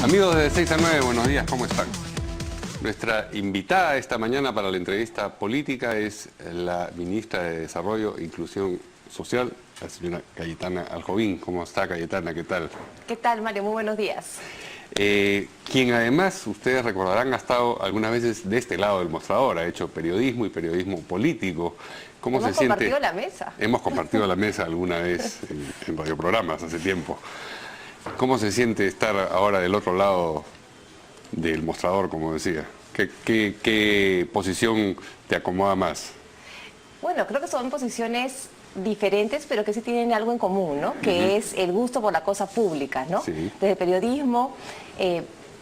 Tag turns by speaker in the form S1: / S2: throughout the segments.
S1: Amigos de 6 a 9, buenos días, ¿cómo están? Nuestra invitada esta mañana para la entrevista política es la ministra de Desarrollo e Inclusión Social, la señora Cayetana Aljovín. ¿Cómo está, Cayetana? ¿Qué tal?
S2: ¿Qué tal, Mario? Muy buenos días.
S1: Quien además, ustedes recordarán, ha estado algunas veces de este lado del mostrador, ha hecho periodismo y periodismo político. ¿Cómo se siente?
S2: Hemos compartido la mesa.
S1: Hemos compartido la mesa alguna vez en radioprogramas hace tiempo. ¿Cómo se siente estar ahora del otro lado del mostrador, como decía? ¿Qué posición te acomoda más?
S2: Bueno, creo que son posiciones diferentes, pero que sí tienen algo en común, ¿no? Que es el gusto por la cosa pública, ¿no?
S1: Sí.
S2: Desde el periodismo,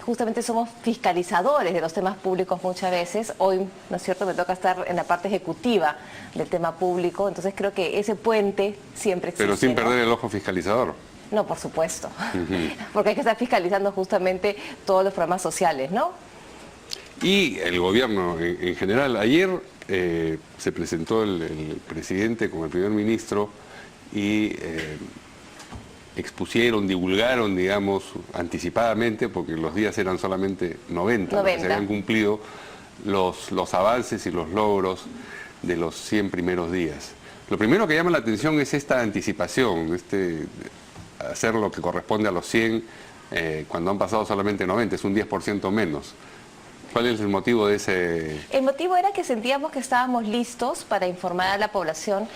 S2: justamente somos fiscalizadores de los temas públicos muchas veces. Hoy, ¿no es cierto?, me toca estar en la parte ejecutiva del tema público, entonces creo que ese puente siempre existe.
S1: Pero sin
S2: ¿no?
S1: perder el ojo fiscalizador.
S2: No, por supuesto, porque hay que estar fiscalizando justamente todos los programas sociales, ¿no?
S1: Y el gobierno en general. Ayer se presentó el presidente con el primer ministro y expusieron, divulgaron, digamos, anticipadamente, porque los días eran solamente 90. Los que se habían cumplido los avances y los logros de los 100 primeros días. Lo primero que llama la atención es esta anticipación, hacer lo que corresponde a los 100 cuando han pasado solamente 90, es un 10% menos. ¿Cuál es el motivo de ese...?
S2: El motivo era que sentíamos que estábamos listos para informar a la población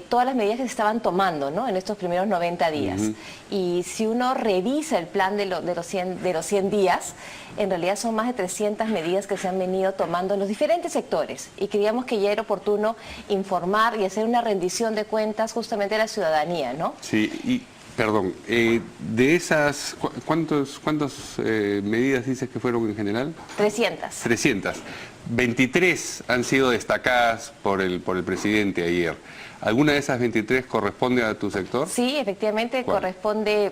S2: todas las medidas que se estaban tomando, ¿no?, en estos primeros 90 días. Y si uno revisa el plan de los 100 días, en realidad son más de 300 medidas que se han venido tomando en los diferentes sectores. Y creíamos que ya era oportuno informar y hacer una rendición de cuentas justamente a la ciudadanía, ¿no?
S1: Sí, y... Perdón, de esas, ¿cuántas medidas dices que fueron en general?
S2: 300.
S1: 300. 23 han sido destacadas por el presidente ayer. ¿Alguna de esas 23 corresponde a tu sector?
S2: Sí, efectivamente.
S1: ¿Cuál?
S2: Corresponde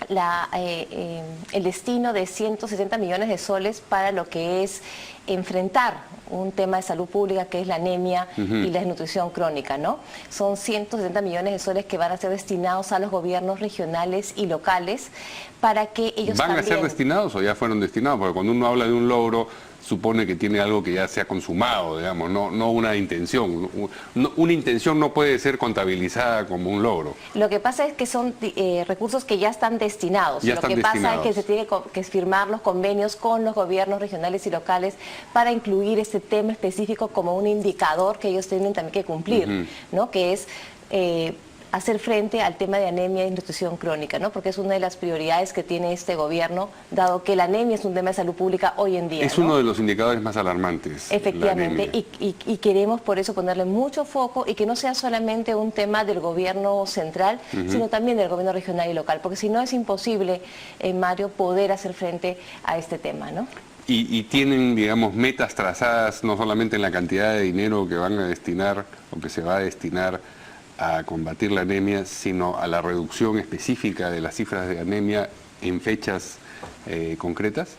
S2: el destino de 160 millones de soles para lo que es enfrentar un tema de salud pública que es la anemia y la desnutrición crónica, ¿no? Son 160 millones de soles que van a ser destinados a los gobiernos regionales y locales para que ellos
S1: ¿Van a ser destinados o ya fueron destinados? Porque cuando uno habla de un logro, supone que tiene algo que ya se ha consumado, digamos, no una intención. Una intención no puede ser contabilizada como un logro.
S2: Lo que pasa es que son recursos que ya están destinados. Lo que pasa es que se tiene que firmar los convenios con los gobiernos regionales y locales para incluir este tema específico como un indicador que ellos tienen también que cumplir, ¿no? Que es... hacer frente al tema de anemia y desnutrición crónica, ¿no? Porque es una de las prioridades que tiene este gobierno, dado que la anemia es un tema de salud pública hoy en día.
S1: Es uno de los indicadores más alarmantes.
S2: Efectivamente, y queremos por eso ponerle mucho foco y que no sea solamente un tema del gobierno central, sino también del gobierno regional y local, porque si no es imposible, Mario, poder hacer frente a este tema, ¿no?
S1: Y tienen, digamos, metas trazadas no solamente en la cantidad de dinero que van a destinar o que se va a destinar a combatir la anemia, sino a la reducción específica de las cifras de anemia en fechas concretas?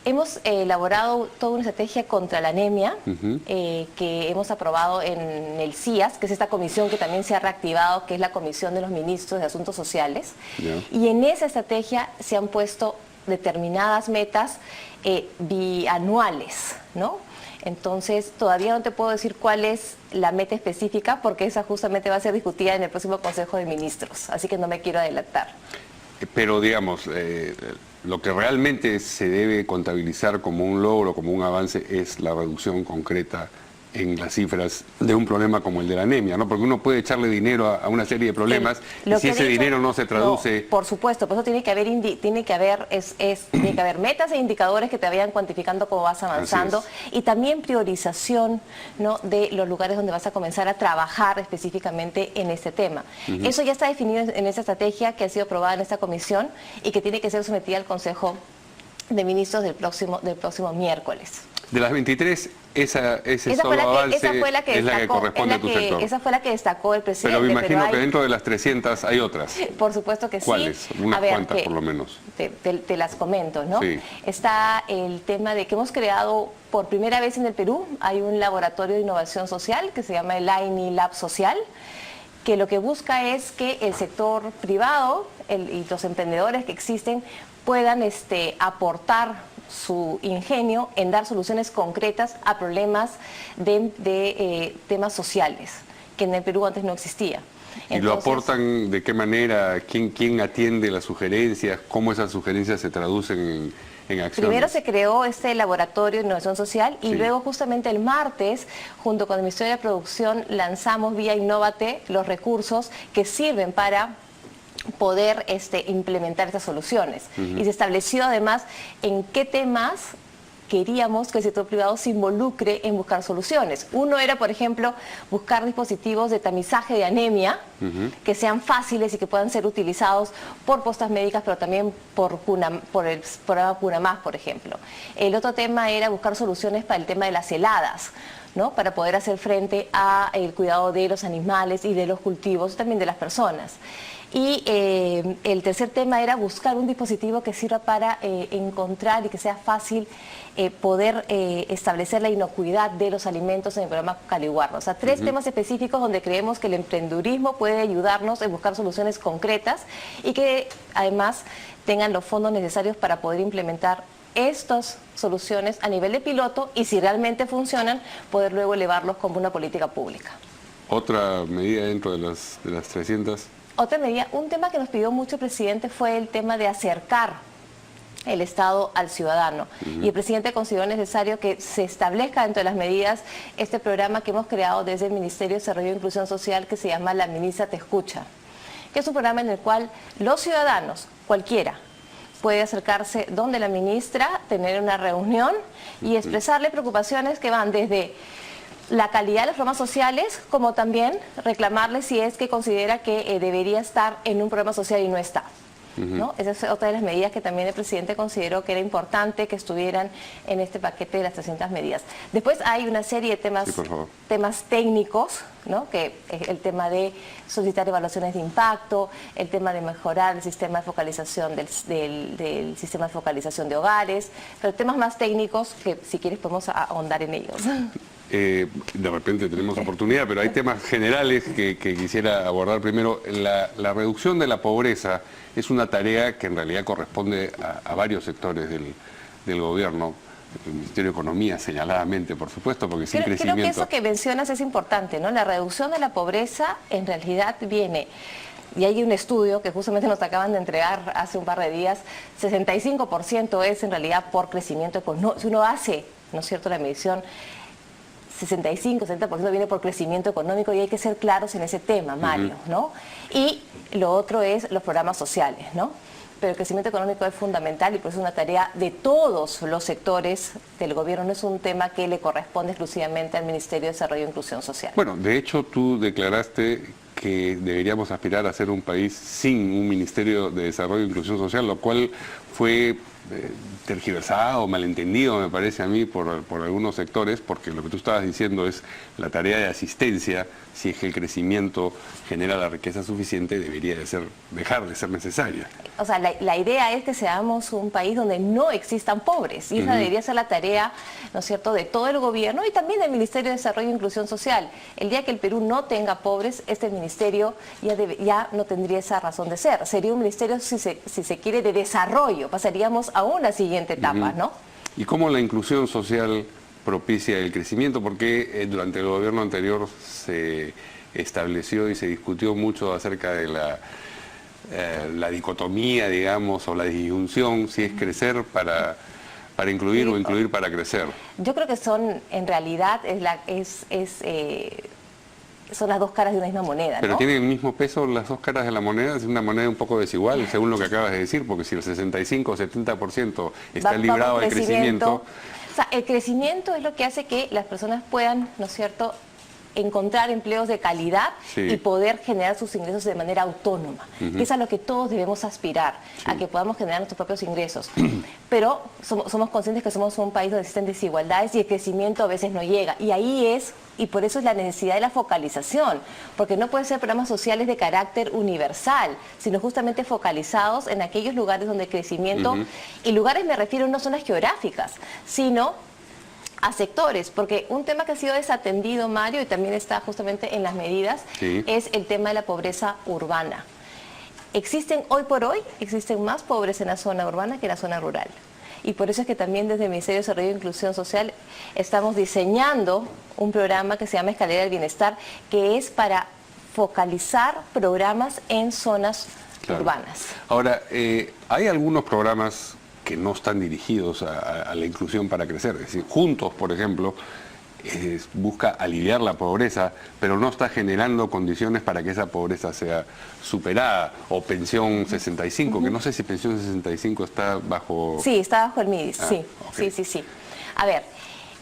S2: Hemos elaborado toda una estrategia contra la anemia que hemos aprobado en el CIAS, que es esta comisión que también se ha reactivado, que es la Comisión de los Ministros de Asuntos Sociales. Y en esa estrategia se han puesto determinadas metas bianuales, ¿no? Entonces, todavía no te puedo decir cuál es la meta específica, porque esa justamente va a ser discutida en el próximo Consejo de Ministros, así que no me quiero adelantar.
S1: Pero, digamos, lo que realmente se debe contabilizar como un logro, como un avance, es la reducción concreta en las cifras de un problema como el de la anemia, ¿no? Porque uno puede echarle dinero a una serie de problemas y si ese dinero no se traduce...
S2: No, por supuesto, por eso tiene que haber metas e indicadores que te vayan cuantificando cómo vas avanzando y también priorización, ¿no?, de los lugares donde vas a comenzar a trabajar específicamente en este tema. Eso ya está definido en esa estrategia que ha sido aprobada en esta comisión y que tiene que ser sometida al Consejo de Ministros del próximo miércoles.
S1: De las 23, ese solo avance es la que corresponde a tu sector.
S2: Esa fue la que destacó el presidente.
S1: Pero me imagino que dentro de las 300 hay otras.
S2: Por supuesto que sí.
S1: ¿Cuáles? Unas cuantas por lo menos.
S2: Te las comento, ¿no?
S1: Sí.
S2: Está el tema de que hemos creado por primera vez en el Perú, hay un laboratorio de innovación social que se llama el AINI Lab Social, que lo que busca es que el sector privado y los emprendedores que existen puedan aportar su ingenio en dar soluciones concretas a problemas de temas sociales, que en el Perú antes no existía.
S1: ¿Y lo aportan de qué manera? ¿Quién atiende las sugerencias? ¿Cómo esas sugerencias se traducen en acciones?
S2: Primero se creó este laboratorio de innovación social y luego justamente el martes, junto con el Ministerio de Producción, lanzamos vía Innovate los recursos que sirven para poder implementar estas soluciones. Y se estableció además en qué temas queríamos que el sector privado se involucre en buscar soluciones. Uno era, por ejemplo, buscar dispositivos de tamizaje de anemia que sean fáciles y que puedan ser utilizados por postas médicas, pero también por el programa Cuna Más, por ejemplo. El otro tema era buscar soluciones para el tema de las heladas, ¿no? Para poder hacer frente al cuidado de los animales y de los cultivos, también de las personas. Y el tercer tema era buscar un dispositivo que sirva para encontrar y que sea fácil poder establecer la inocuidad de los alimentos en el programa Caliwarma. O sea, tres temas específicos donde creemos que el emprendedurismo puede ayudarnos en buscar soluciones concretas y que además tengan los fondos necesarios para poder implementar estas soluciones a nivel de piloto y si realmente funcionan, poder luego elevarlos como una política pública.
S1: ¿Otra medida dentro de las 300?
S2: Otra medida, un tema que nos pidió mucho el presidente fue el tema de acercar el Estado al ciudadano. Y el presidente consideró necesario que se establezca dentro de las medidas este programa que hemos creado desde el Ministerio de Desarrollo e Inclusión Social que se llama La Ministra Te Escucha, que es un programa en el cual los ciudadanos, cualquiera, puede acercarse donde la ministra, tener una reunión y expresarle preocupaciones que van desde la calidad de los programas sociales, como también reclamarle si es que considera que debería estar en un programa social y no está. ¿No? Esa es otra de las medidas que también el presidente consideró que era importante que estuvieran en este paquete de las 300 medidas. Después hay una serie de temas técnicos, ¿no? Que es el tema de solicitar evaluaciones de impacto, el tema de mejorar el sistema de focalización del sistema de focalización de hogares, pero temas más técnicos que si quieres podemos ahondar en ellos.
S1: De repente tenemos oportunidad, pero hay temas generales que quisiera abordar primero. La reducción de la pobreza es una tarea que en realidad corresponde a varios sectores del gobierno, el Ministerio de Economía señaladamente, por supuesto, porque sin crecimiento...
S2: Creo que eso que mencionas es importante, ¿no? La reducción de la pobreza en realidad viene... Y hay un estudio que justamente nos acaban de entregar hace un par de días, 65% es en realidad por crecimiento económico. Si uno hace, ¿no es cierto?, la medición, 65-70% viene por crecimiento económico y hay que ser claros en ese tema, Mario, ¿no? Y lo otro es los programas sociales, ¿no? Pero el crecimiento económico es fundamental y por eso es una tarea de todos los sectores del gobierno, no es un tema que le corresponde exclusivamente al Ministerio de Desarrollo e Inclusión Social.
S1: Bueno, de hecho tú declaraste que deberíamos aspirar a ser un país sin un Ministerio de Desarrollo e Inclusión Social, lo cual fue tergiversado, malentendido, me parece a mí, por algunos sectores, porque lo que tú estabas diciendo es la tarea de asistencia, si es que el crecimiento genera la riqueza suficiente, debería dejar de ser necesaria.
S2: O sea, la idea es que seamos un país donde no existan pobres, y esa debería ser la tarea, ¿no es cierto?, de todo el gobierno y también del Ministerio de Desarrollo e Inclusión Social. El día que el Perú no tenga pobres, este ministerio ya no tendría esa razón de ser. Sería un ministerio, si se quiere, de desarrollo. Pasaríamos a una siguiente etapa, ¿no?
S1: ¿Y cómo la inclusión social propicia el crecimiento? Porque durante el gobierno anterior se estableció y se discutió mucho acerca de la dicotomía, digamos, o la disyunción, si es crecer para incluir o incluir para crecer.
S2: Yo creo que en realidad son las dos caras de una misma moneda, ¿no?
S1: Pero ¿tienen el mismo peso las dos caras de la moneda? Es una moneda un poco desigual, según lo que acabas de decir, porque si el 65 o 70% está librado del crecimiento...
S2: O sea, el crecimiento es lo que hace que las personas puedan, ¿no es cierto?, encontrar empleos de calidad y poder generar sus ingresos de manera autónoma. Que es a lo que todos debemos aspirar, a que podamos generar nuestros propios ingresos. Pero somos conscientes que somos un país donde existen desigualdades y el crecimiento a veces no llega. Y por eso es la necesidad de la focalización, porque no pueden ser programas sociales de carácter universal, sino justamente focalizados en aquellos lugares donde el crecimiento, y lugares me refiero no a zonas geográficas, sino a sectores, porque un tema que ha sido desatendido, Mario, y también está justamente en las medidas, es el tema de la pobreza urbana. hoy por hoy, existen más pobres en la zona urbana que en la zona rural. Y por eso es que también desde el Ministerio de Desarrollo e Inclusión Social estamos diseñando un programa que se llama Escalera del Bienestar, que es para focalizar programas en zonas urbanas.
S1: Ahora, hay algunos programas que no están dirigidos a la inclusión para crecer. Es decir, Juntos, por ejemplo, busca aliviar la pobreza, pero no está generando condiciones para que esa pobreza sea superada. O Pensión 65, que no sé si Pensión 65 está bajo...
S2: Sí, está bajo el MIDIS, sí. Okay. Sí. A ver,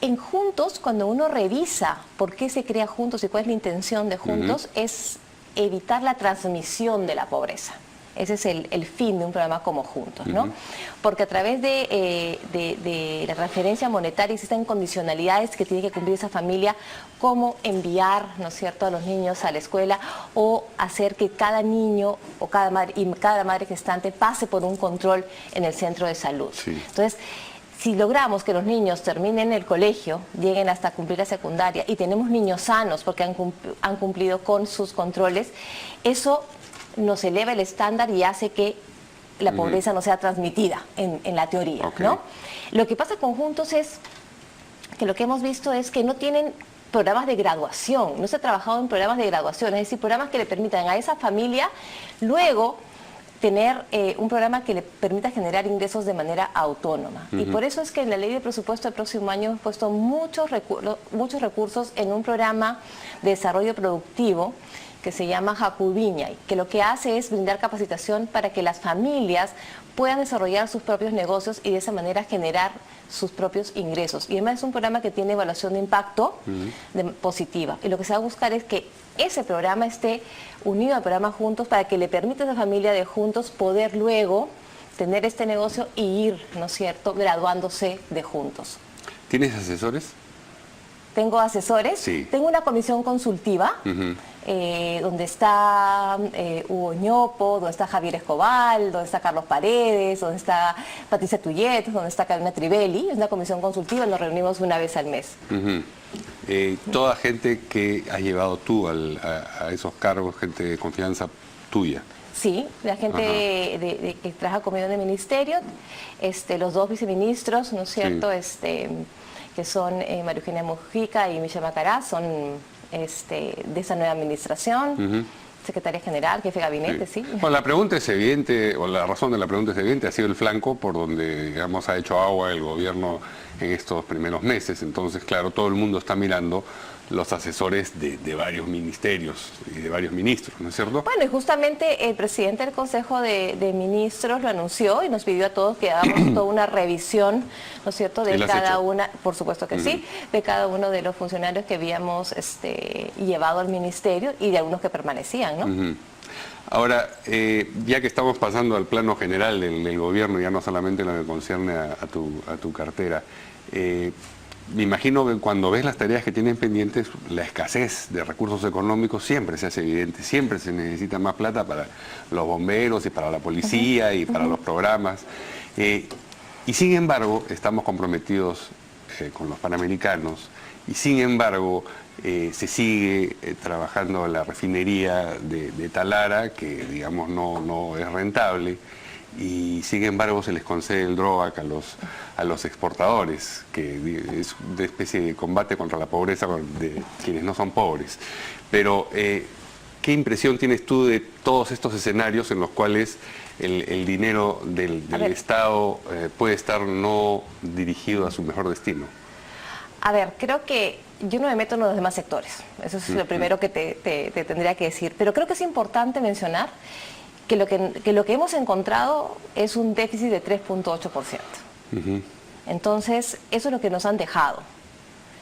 S2: en Juntos, cuando uno revisa por qué se crea Juntos y cuál es la intención de Juntos, es evitar la transmisión de la pobreza. Ese es el fin de un programa como Juntos, ¿no? Porque a través de la transferencia monetaria existen condicionalidades que tiene que cumplir esa familia, como enviar, ¿no es cierto?, a los niños a la escuela, o hacer que cada niño o cada madre gestante pase por un control en el centro de salud. Sí. Entonces, si logramos que los niños terminen el colegio, lleguen hasta cumplir la secundaria, y tenemos niños sanos porque han cumplido con sus controles, eso nos eleva el estándar y hace que la pobreza no sea transmitida en la teoría, ¿no? Lo que pasa con Juntos es que lo que hemos visto es que no tienen programas de graduación, no se ha trabajado en programas de graduación, es decir, programas que le permitan a esa familia luego tener un programa que le permita generar ingresos de manera autónoma. Y por eso es que en la ley de presupuesto del próximo año hemos puesto muchos recursos en un programa de desarrollo productivo que se llama Jacubiñay, que lo que hace es brindar capacitación para que las familias puedan desarrollar sus propios negocios y de esa manera generar sus propios ingresos. Y además es un programa que tiene evaluación de impacto positiva. Y lo que se va a buscar es que ese programa esté unido al programa Juntos para que le permita a esa familia de Juntos poder luego tener este negocio y ir, ¿no es cierto?, graduándose de Juntos.
S1: ¿Tienes asesores?
S2: Tengo asesores,
S1: sí.
S2: Tengo una comisión consultiva, donde está Hugo Ñopo, donde está Javier Escobal, donde está Carlos Paredes, donde está Patricia Tuyet, donde está Carolina Trivelli. Es una comisión consultiva, nos reunimos una vez al mes.
S1: Toda gente que has llevado tú a esos cargos, gente de confianza tuya.
S2: Sí, la gente que trabaja conmigo en el ministerio, los dos viceministros, ¿no es cierto?, que son María Eugenia Mujica y Michelle Macará, son de esa nueva administración, secretaria general, jefe de gabinete, sí.
S1: Bueno, la pregunta es evidente, o la razón de la pregunta es evidente, ha sido el flanco por donde, digamos, ha hecho agua el gobierno en estos primeros meses. Entonces, claro, todo el mundo está mirando los asesores de varios ministerios y de varios ministros, ¿no es cierto?
S2: Bueno, y justamente el presidente del Consejo de Ministros lo anunció y nos pidió a todos que hagamos toda una revisión, ¿no es cierto?, de cada una, por supuesto que sí, de cada uno de los funcionarios que habíamos llevado al ministerio y de algunos que permanecían, ¿no?
S1: Ahora, ya que estamos pasando al plano general del gobierno, ya no solamente lo que concierne a tu cartera, me imagino que cuando ves las tareas que tienen pendientes, la escasez de recursos económicos siempre se hace evidente, siempre se necesita más plata para los bomberos y para la policía y para los programas. Y sin embargo, estamos comprometidos con los panamericanos y sin embargo se sigue trabajando la refinería de Talara, que digamos no es rentable, y sin embargo se les concede el drawback a los exportadores, que es una especie de combate contra la pobreza de quienes no son pobres. Pero, ¿qué impresión tienes tú de todos estos escenarios en los cuales el dinero del Estado puede estar no dirigido a su mejor destino?
S2: A ver, creo que yo no me meto en los demás sectores, eso es lo primero que te tendría que decir, pero creo que es importante mencionar que lo que hemos encontrado es un déficit de 3.8%. Entonces, eso es lo que nos han dejado.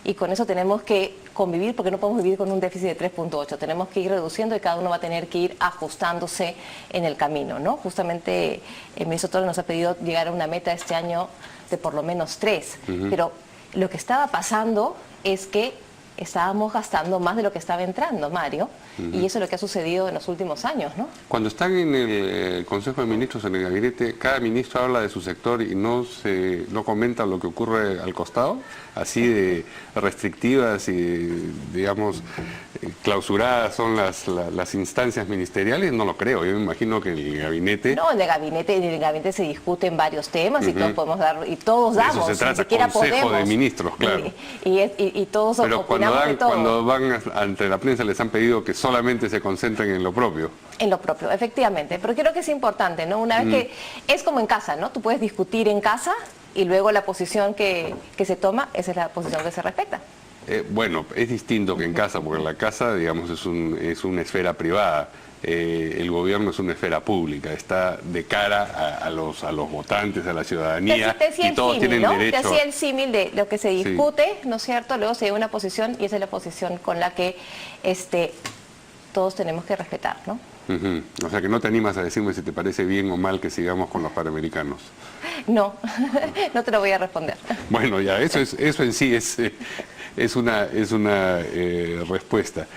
S2: Y con eso tenemos que convivir, porque no podemos vivir con un déficit de 3.8. Tenemos que ir reduciendo y cada uno va a tener que ir ajustándose en el camino, ¿no? Justamente el ministro Torres nos ha pedido llegar a una meta este año de por lo menos 3. Pero lo que estaba pasando es que estábamos gastando más de lo que estaba entrando, Mario, y eso es lo que ha sucedido en los últimos años, ¿no?
S1: Cuando están en el Consejo de Ministros, en el gabinete, cada ministro habla de su sector y no comenta lo que ocurre al costado, así de restrictivas y, digamos, clausuradas son las instancias ministeriales. No lo creo, yo me imagino que el gabinete...
S2: No, en el gabinete se discuten varios temas y todos podemos dar, y todos damos,
S1: eso se trata,
S2: ni siquiera
S1: Consejo
S2: podemos,
S1: de Ministros, claro.
S2: Y todos opinamos de todo.
S1: Cuando van ante la prensa les han pedido que solamente se concentren en lo propio.
S2: En lo propio, efectivamente, pero creo que es importante, ¿no? Una vez que es como en casa, ¿no? Tú puedes discutir en casa y luego la posición que se toma, esa es la posición que se respeta.
S1: Bueno, es distinto que en casa, porque la casa, digamos, es una esfera privada. El gobierno es una esfera pública, está de cara a los votantes, a la ciudadanía, y todos tienen derecho.
S2: Te hacía el símil de lo que se discute, ¿no es cierto? Luego se da una posición y esa es la posición con la que todos tenemos que respetar, ¿no?
S1: O sea que no te animas a decirme si te parece bien o mal que sigamos con los Panamericanos.
S2: No, no te lo voy a responder.
S1: Bueno, ya, eso en sí es una respuesta.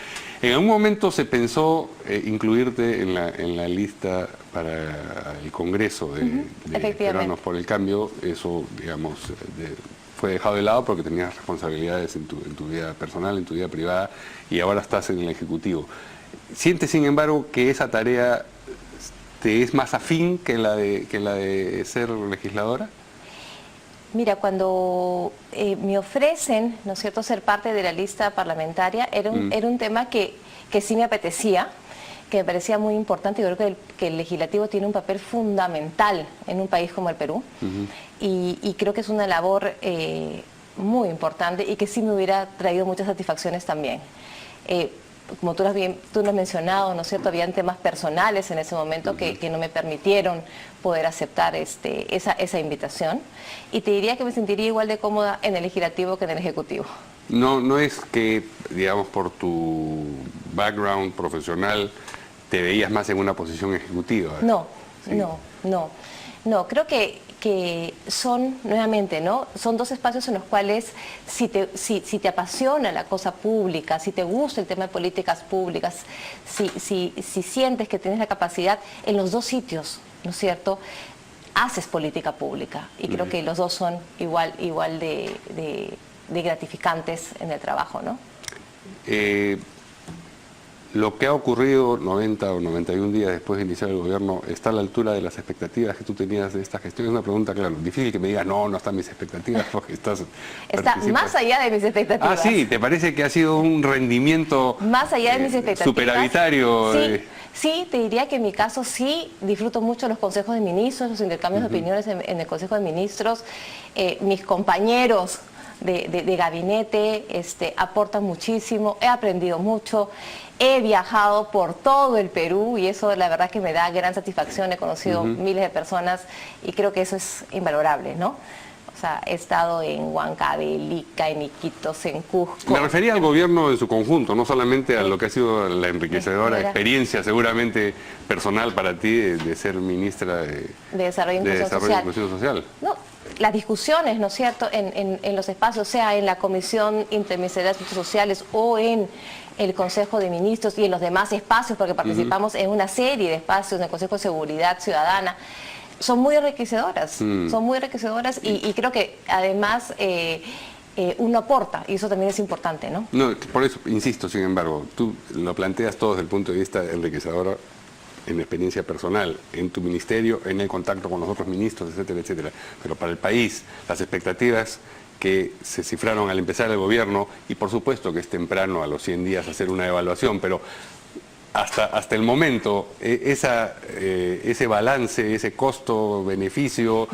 S1: En algún momento se pensó incluirte en la lista para el Congreso de Peruanos por el Cambio. Eso, digamos, fue dejado de lado porque tenías responsabilidades en tu vida personal, en tu vida privada, y ahora estás en el Ejecutivo. ¿Sientes, sin embargo, que esa tarea te es más afín que la de ser legisladora?
S2: Mira, cuando me ofrecen, ¿no es cierto?, ser parte de la lista parlamentaria, era un tema que sí me apetecía, que me parecía muy importante. Yo creo que el legislativo tiene un papel fundamental en un país como el Perú, y creo que es una labor muy importante y que sí me hubiera traído muchas satisfacciones también. Como tú lo has mencionado, ¿no es cierto?, habían temas personales en ese momento que no me permitieron poder aceptar esa invitación, y te diría que me sentiría igual de cómoda en el legislativo que en el ejecutivo.
S1: No es que, digamos, por tu background profesional te veías más en una posición ejecutiva.
S2: No, ¿sí? No, creo que son, nuevamente, ¿no?, son dos espacios en los cuales si te apasiona la cosa pública, si te gusta el tema de políticas públicas, si sientes que tienes la capacidad, en los dos sitios, ¿no es cierto?, haces política pública, y creo que los dos son igual de gratificantes en el trabajo, ¿no?
S1: Lo que ha ocurrido 90 o 91 días después de iniciar el gobierno, ¿está a la altura de las expectativas que tú tenías de esta gestión? Es una pregunta, claro, difícil que me digas, no están mis expectativas, porque
S2: está más allá de mis expectativas.
S1: Ah, sí, ¿te parece que ha sido un rendimiento
S2: más allá de mis expectativas,
S1: superavitario?
S2: Sí, te diría que en mi caso sí disfruto mucho los consejos de ministros, los intercambios de opiniones en el Consejo de Ministros. Mis compañeros de gabinete aportan muchísimo, he aprendido mucho, he viajado por todo el Perú y eso la verdad que me da gran satisfacción. He conocido miles de personas y creo que eso es invalorable, ¿no? O sea, he estado en Huancavelica, Ica, en Iquitos, en Cusco.
S1: Me refería al gobierno en su conjunto, no solamente a lo que ha sido la enriquecedora experiencia seguramente personal para ti de ser ministra de
S2: Desarrollo e Inclusión Social. No, las discusiones, ¿no es cierto?, en los espacios, sea en la Comisión Interministerial de Asuntos Sociales o en el Consejo de Ministros y en los demás espacios, porque participamos en una serie de espacios en el Consejo de Seguridad Ciudadana, son muy enriquecedoras, y creo que además uno aporta, y eso también es importante, ¿no?
S1: No, por eso insisto, sin embargo, tú lo planteas todo desde el punto de vista enriquecedor en experiencia personal, en tu ministerio, en el contacto con los otros ministros, etcétera, etcétera. Pero para el país, las expectativas que se cifraron al empezar el gobierno, y por supuesto que es temprano a los 100 días hacer una evaluación, pero hasta el momento, ese balance, ese costo-beneficio,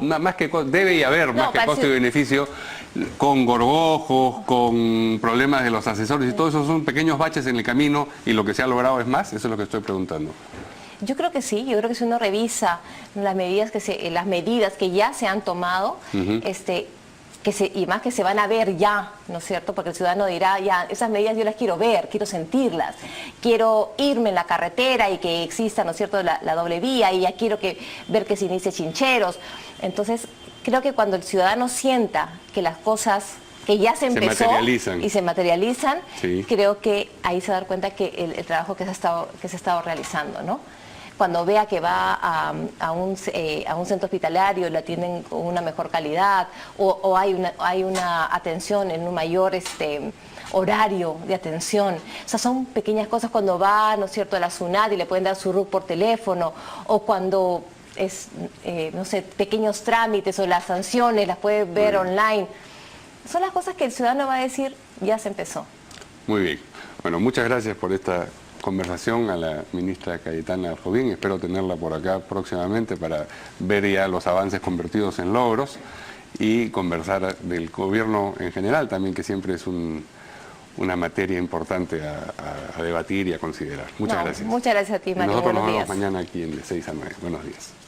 S1: más que debe haber más que costo y beneficio, con gorgojos, con problemas de los asesores y todo eso son pequeños baches en el camino, y lo que se ha logrado es más. Eso es lo que estoy preguntando.
S2: Yo creo que sí, yo creo que si uno revisa las medidas que ya se han tomado, y más que se van a ver ya, ¿no es cierto? Porque el ciudadano dirá, ya, esas medidas yo las quiero ver, quiero sentirlas, quiero irme en la carretera y que exista, ¿no es cierto?, la doble vía, y ya quiero ver que se inicie Chincheros. Entonces, creo que cuando el ciudadano sienta que las cosas que ya se empezó
S1: materializan.
S2: Y se materializan,
S1: sí.
S2: Creo que ahí se va a dar cuenta que el trabajo que se ha estado realizando, ¿no? Cuando vea que va a un centro hospitalario, lo atienden con una mejor calidad, o hay una atención en un mayor horario de atención. O sea, son pequeñas cosas cuando va, ¿no es cierto?, a la SUNAT y le pueden dar su RUC por teléfono, o cuando es, no sé, pequeños trámites o las sanciones las puede ver online. Son las cosas que el ciudadano va a decir, ya se empezó.
S1: Muy bien. Bueno, muchas gracias por esta conversación a la ministra Cayetana Robín. Espero tenerla por acá próximamente para ver ya los avances convertidos en logros y conversar del gobierno en general también, que siempre es una materia importante a debatir y a considerar. Muchas gracias.
S2: Muchas gracias a ti, Mario.
S1: Nosotros nos vemos mañana aquí en de 6 a 9. Buenos días.